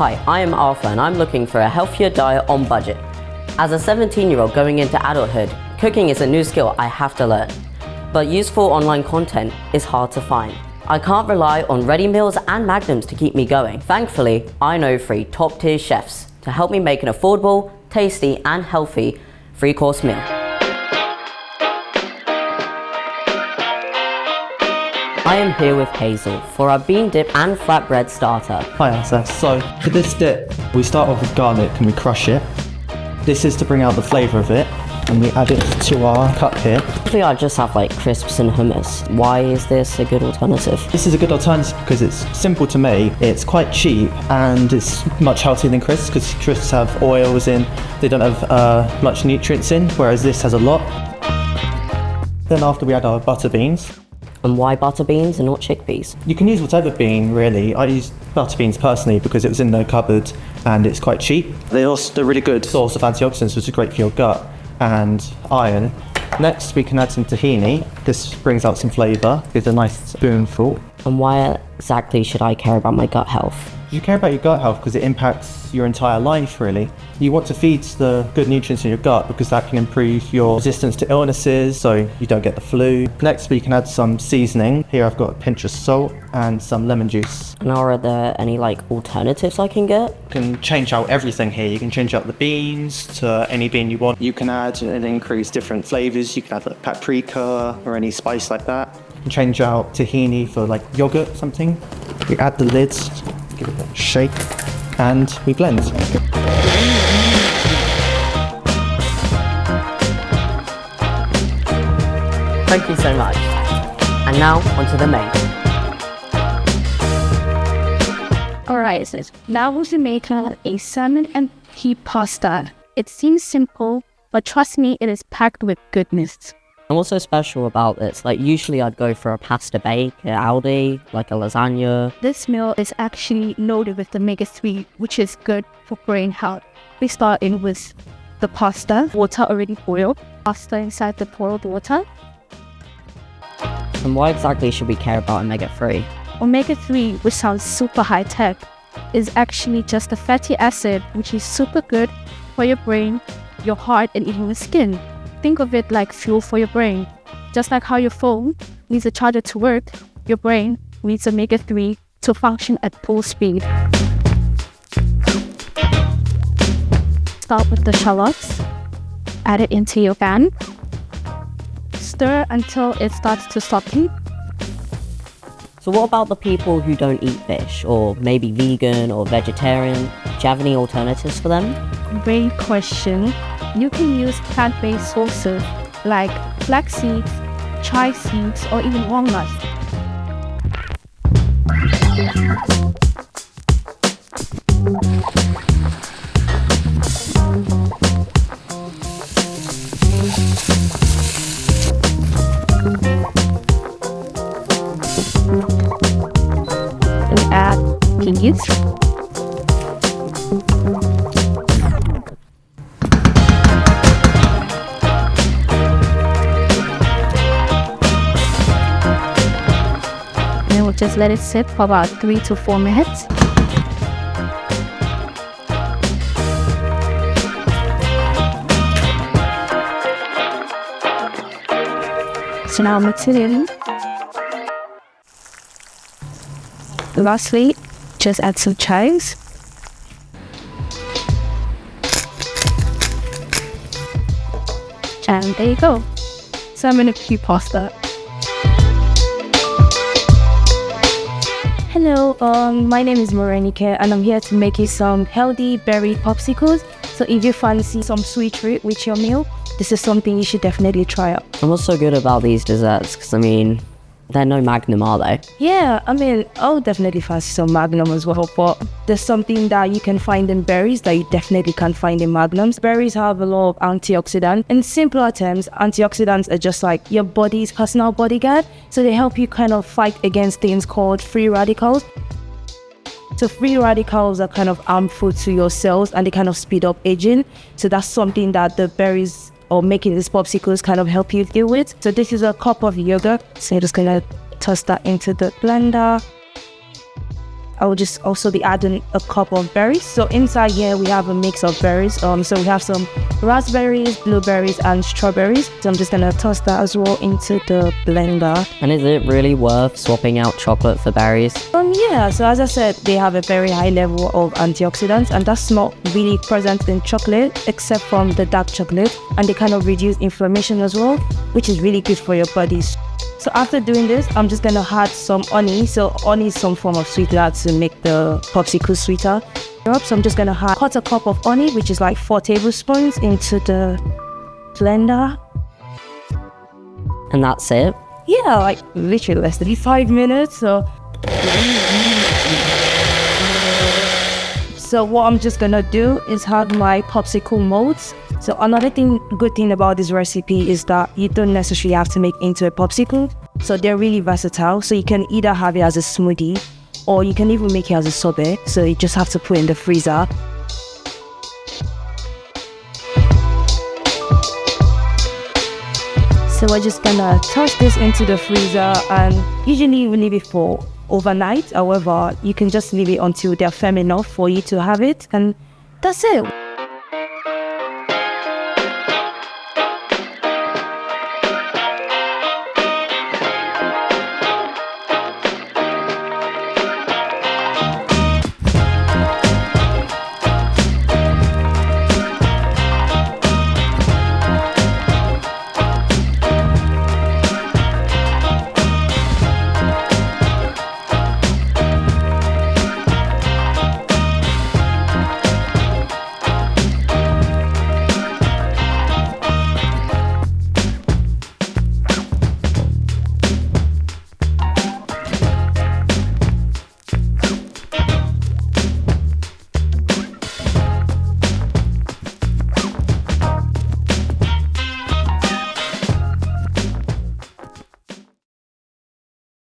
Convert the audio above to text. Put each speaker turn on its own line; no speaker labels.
Hi, I am Arthur and I'm looking for a healthier diet on budget. As a 17-year-old going into adulthood, cooking is a new skill I have to learn. But useful online content is hard to find. I can't rely on ready meals and magnums to keep me going. Thankfully, I know 3 top-tier chefs to help me make an affordable, tasty and healthy 3-course meal. I am here with Hazel for our bean dip and flatbread starter.
Hi Arthur. So for this dip, we start off with garlic and we crush it. This is to bring out the flavour of it, and we add it to our cup here.
Usually I just have like crisps and hummus. Why is this a good alternative?
This is a good alternative because it's simple to make, it's quite cheap, and it's much healthier than crisps because crisps have oils in, they don't have much nutrients in, whereas this has a lot. Then after we add our butter beans.
And why butter beans and not chickpeas?
You can use whatever bean really. I use butter beans personally because it was in the cupboard and it's quite cheap. They're also a really good source of antioxidants, which is great for your gut, and iron. Next we can add some tahini. This brings out some flavour, gives a nice spoonful.
And why exactly should I care about my gut health?
You care about your gut health because it impacts your entire life really. You want to feed the good nutrients in your gut because that can improve your resistance to illnesses so you don't get the flu. Next we can add some seasoning. Here I've got a pinch of salt and some lemon juice.
And are there any like alternatives I can get?
You can change out everything here. You can change out the beans to any bean you want. You can add and increase different flavours. You can add like paprika or any spice like that. You can change out tahini for like yogurt or something. We add the lids, give it a shake, and we blend.
Thank you so much. And now onto the main.
Alright, so now we're to make a salmon and pea pasta. It seems simple, but trust me, it is packed with goodness.
And what's so special about this? Like usually I'd go for a pasta bake at Aldi, like a lasagna.
This meal is actually loaded with omega-3, which is good for brain health. We start in with the pasta, water already boiled, pasta inside the boiled water.
And why exactly should we care about omega-3?
Omega-3, which sounds super high-tech, is actually just a fatty acid which is super good for your brain, your heart, and even your skin. Think of it like fuel for your brain. Just like how your phone needs a charger to work, your brain needs omega-3 to function at full speed. Start with the shallots. Add it into your pan. Stir until it starts to soften.
So what about the people who don't eat fish, or maybe vegan or vegetarian? Do you have any alternatives for them?
Great question. You can use plant-based sources like flax seeds, chia seeds, or even walnuts. And add peas. We'll just let it sit for about 3 to 4 minutes. So now mix it in. Lastly, just add some chives. And there you go. Salmon and pea pasta. Hello, my name is Morenike and I'm here to make you some healthy berry popsicles. So if you fancy some sweet treat with your meal, this is something you should definitely try out.
And what's so good about these desserts? Because I mean, they're no Magnum, are they?
Yeah, I mean, I'll definitely fancy some Magnum as well, but there's something that you can find in berries that you definitely can't find in Magnums. Berries have a lot of antioxidants. In simpler terms, antioxidants are just like your body's personal bodyguard. So they help you kind of fight against things called free radicals. So free radicals are kind of harmful to your cells and they kind of speed up aging. So that's something that the berries or making these popsicles kind of help you deal with. So this is a cup of yogurt. So you're just gonna toss that into the blender. I will just also be adding a cup of berries. So inside here we have a mix of berries. So we have some raspberries, blueberries, and strawberries. So I'm just gonna toss that as well into the blender.
And is it really worth swapping out chocolate for berries?
Yeah, so as I said, they have a very high level of antioxidants, and that's not really present in chocolate except from the dark chocolate, and they kind of reduce inflammation as well, which is really good for your body. So after doing this, I'm just gonna add some honey. So honey is some form of sweetener to make the popsicle sweeter. So I'm just gonna add quarter cup of honey, which is like 4 tablespoons, into the blender.
And that's it?
Yeah, like literally less than 5 minutes. So what I'm just gonna do is add my popsicle molds. So another good thing about this recipe is that you don't necessarily have to make into a popsicle. So they're really versatile. So you can either have it as a smoothie, or you can even make it as a sorbet. So you just have to put it in the freezer. So we're just gonna toss this into the freezer, and usually we leave it for overnight. However, you can just leave it until they're firm enough for you to have it, and that's it.